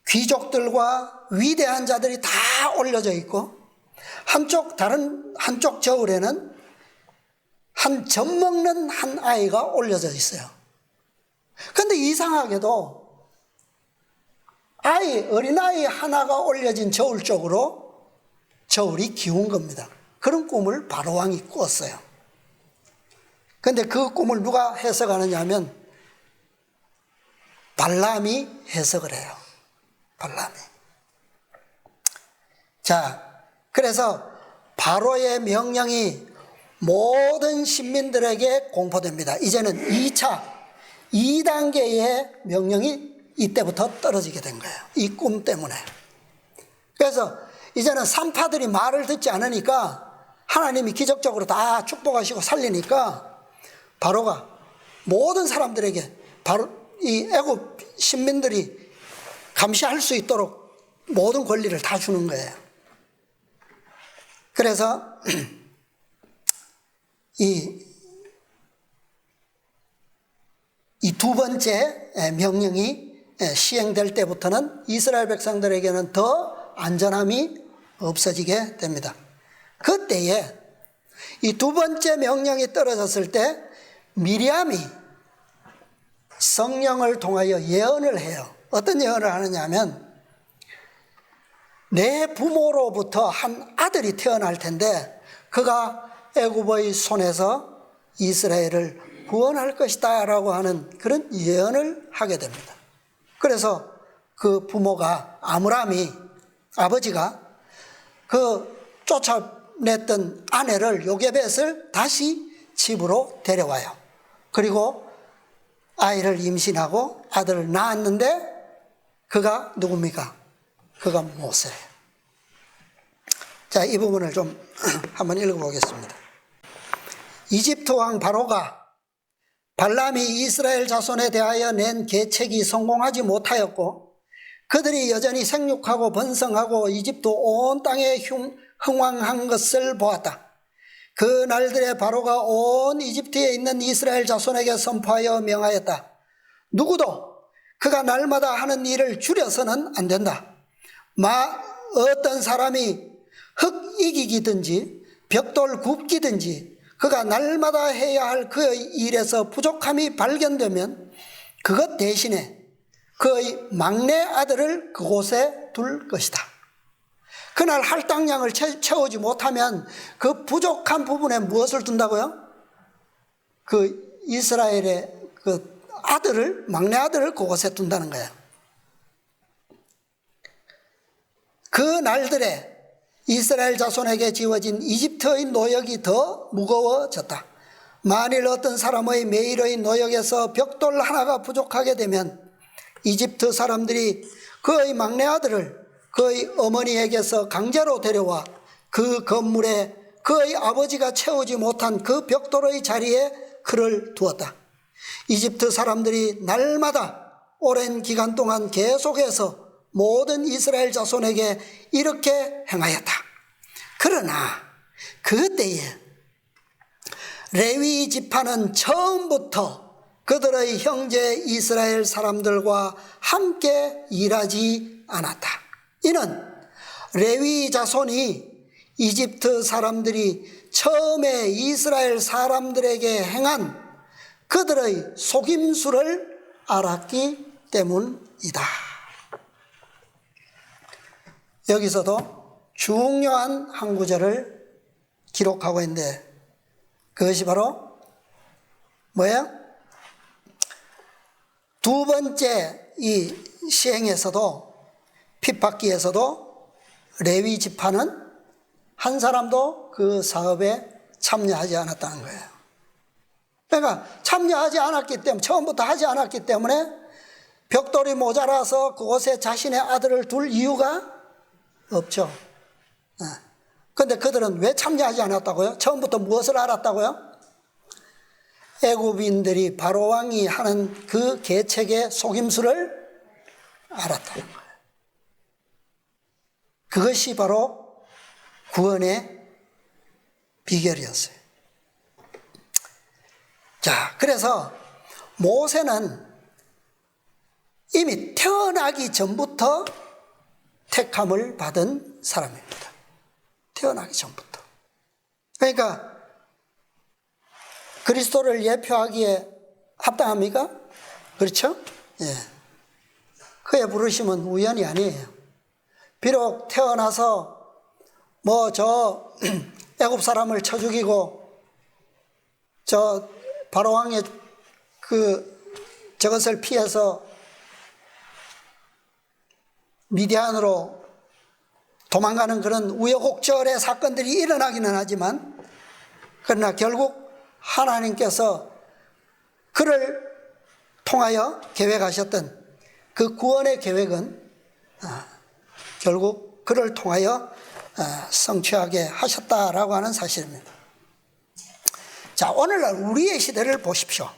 귀족들과 위대한 자들이 다 올려져 있고, 한쪽 저울에는 한 젖먹는 한 아이가 올려져 있어요. 그런데 이상하게도 어린아이 하나가 올려진 저울 쪽으로 저울이 기운 겁니다. 그런 꿈을 바로왕이 꿨어요. 그런데 그 꿈을 누가 해석하느냐 하면 발람이 해석을 해요. 발람이. 자, 그래서 바로의 명령이 모든 신민들에게 공포됩니다. 이제는 2단계의 명령이 이때부터 떨어지게 된 거예요, 이 꿈 때문에. 그래서 이제는 산파들이 말을 듣지 않으니까 하나님이 기적적으로 다 축복하시고 살리니까 바로가 모든 사람들에게 바로 이 애굽 신민들이 감시할 수 있도록 모든 권리를 다 주는 거예요. 그래서 이 두 번째 명령이 시행될 때부터는 이스라엘 백성들에게는 더 안전함이 없어지게 됩니다. 그때에 이 두 번째 명령이 떨어졌을 때 미리암이 성령을 통하여 예언을 해요. 어떤 예언을 하느냐 하면, 내 부모로부터 한 아들이 태어날 텐데 그가 애굽의 손에서 이스라엘을 구원할 것이다 라고 하는 그런 예언을 하게 됩니다. 그래서 그 부모가 아므람이, 아버지가 그 쫓아냈던 아내를, 요게벳을 다시 집으로 데려와요. 그리고 아이를 임신하고 아들을 낳았는데 그가 누굽니까? 그가 모세예요. 자, 이 부분을 좀 한번 읽어보겠습니다. 이집트 왕 바로가 발람이 이스라엘 자손에 대하여 낸 계책이 성공하지 못하였고 그들이 여전히 생육하고 번성하고 이집트 온 땅에 흥왕한 것을 보았다. 그 날들에 바로가 온 이집트에 있는 이스라엘 자손에게 선포하여 명하였다. 누구도 그가 날마다 하는 일을 줄여서는 안 된다. 어떤 사람이 흙 이기기든지 벽돌 굽기든지 그가 날마다 해야 할 그의 일에서 부족함이 발견되면 그것 대신에 그의 막내 아들을 그곳에 둘 것이다. 그날 할당량을 채우지 못하면 그 부족한 부분에 무엇을 둔다고요? 그 이스라엘의 그 막내 아들을 그곳에 둔다는 거예요. 그 날들에 이스라엘 자손에게 지워진 이집트의 노역이 더 무거워졌다. 만일 어떤 사람의 매일의 노역에서 벽돌 하나가 부족하게 되면 이집트 사람들이 그의 막내 아들을 그의 어머니에게서 강제로 데려와 그 건물에 그의 아버지가 채우지 못한 그 벽돌의 자리에 그를 두었다. 이집트 사람들이 날마다 오랜 기간 동안 계속해서 모든 이스라엘 자손에게 이렇게 행하였다. 그러나 그때에 레위 지파는 처음부터 그들의 형제 이스라엘 사람들과 함께 일하지 않았다. 이는 레위 자손이 이집트 사람들이 처음에 이스라엘 사람들에게 행한 그들의 속임수를 알았기 때문이다. 여기서도 중요한 한 구절을 기록하고 있는데 그것이 바로 뭐예요? 두 번째 이 시행에서도 핍박기에서도 레위 지파는 한 사람도 그 사업에 참여하지 않았다는 거예요. 그러니까 참여하지 않았기 때문에 처음부터 하지 않았기 때문에 벽돌이 모자라서 그곳에 자신의 아들을 둘 이유가 없죠. 그런데 그들은 왜 참여하지 않았다고요? 처음부터 무엇을 알았다고요? 애굽인들이 바로 왕이 하는 그 계책의 속임수를 알았다는 거예요. 그것이 바로 구원의 비결이었어요. 자, 그래서 모세는 이미 태어나기 전부터 택함을 받은 사람입니다. 태어나기 전부터. 그러니까 그리스도를 예표하기에 합당합니까? 그렇죠? 예. 그의 부르심은 우연이 아니에요. 비록 태어나서 저 애굽 사람을 쳐 죽이고 저 바로왕의 저것을 피해서 미디안으로 도망가는 그런 우여곡절의 사건들이 일어나기는 하지만 그러나 결국 하나님께서 그를 통하여 계획하셨던 그 구원의 계획은 결국 그를 통하여 성취하게 하셨다라고 하는 사실입니다. 자, 오늘날 우리의 시대를 보십시오.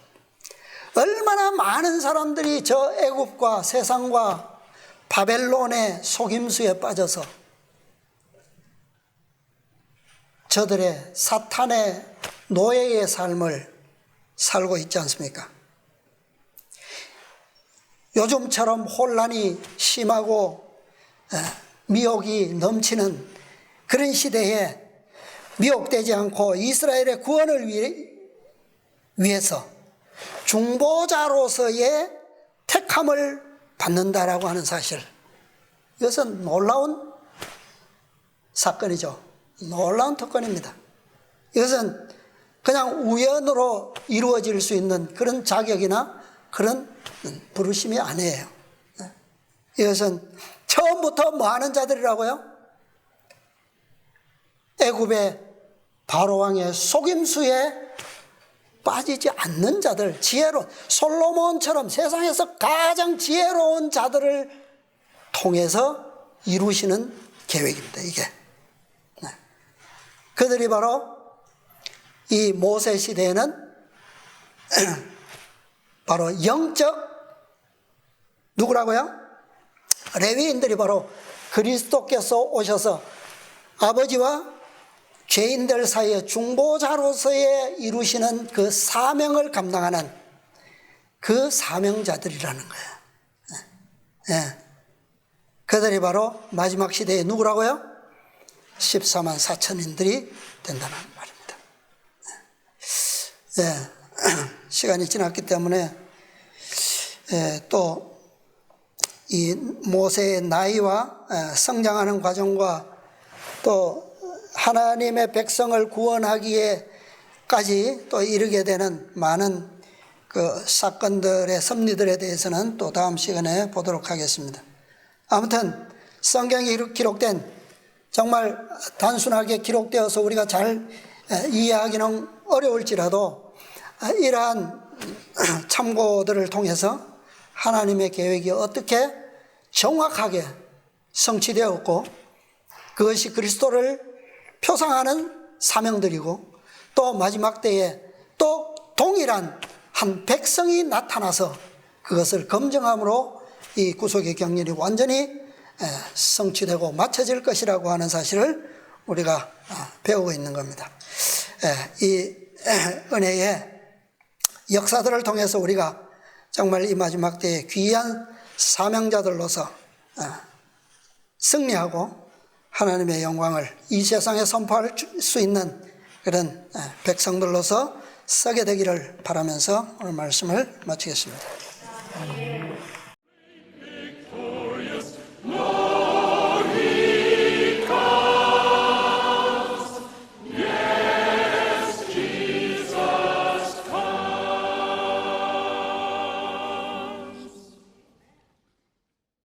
얼마나 많은 사람들이 저 애굽과 세상과 바벨론의 속임수에 빠져서 저들의 사탄의 노예의 삶을 살고 있지 않습니까? 요즘처럼 혼란이 심하고 미혹이 넘치는 그런 시대에 미혹되지 않고 이스라엘의 구원을 위해서 중보자로서의 택함을 받는다라고 하는 사실, 이것은 놀라운 사건이죠. 놀라운 특권입니다. 이것은 그냥 우연으로 이루어질 수 있는 그런 자격이나 그런 부르심이 아니에요. 이것은 처음부터 뭐 하는 자들이라고요? 애굽의 바로왕의 속임수에 빠지지 않는 자들, 지혜로운 솔로몬처럼 세상에서 가장 지혜로운 자들을 통해서 이루시는 계획입니다. 이게 그들이 바로 이 모세 시대에는 바로 영적 누구라고요? 레위인들이 바로 그리스도께서 오셔서 아버지와 죄인들 사이에 중보자로서의 이루시는 그 사명을 감당하는 그 사명자들이라는 거예요. 예. 그들이 바로 마지막 시대에 누구라고요? 14만 4천인들이 된다는 말입니다. 예. 시간이 지났기 때문에 또 이 모세의 나이와 성장하는 과정과 또 하나님의 백성을 구원하기에까지 또 이르게 되는 많은 그 사건들의 섭리들에 대해서는 또 다음 시간에 보도록 하겠습니다. 아무튼 성경이 기록된 정말 단순하게 기록되어서 우리가 잘 이해하기는 어려울지라도 이러한 참고들을 통해서 하나님의 계획이 어떻게 정확하게 성취되었고 그것이 그리스도를 표상하는 사명들이고 또 마지막 때에 또 동일한 한 백성이 나타나서 그것을 검증함으로 이 구속의 경륜이 완전히 성취되고 맞춰질 것이라고 하는 사실을 우리가 배우고 있는 겁니다. 이 은혜의 역사들을 통해서 우리가 정말 이 마지막 때에 귀한 사명자들로서 승리하고 하나님의 영광을 이 세상에 선포할 수 있는 그런 백성들로서 서게 되기를 바라면서 오늘 말씀을 마치겠습니다.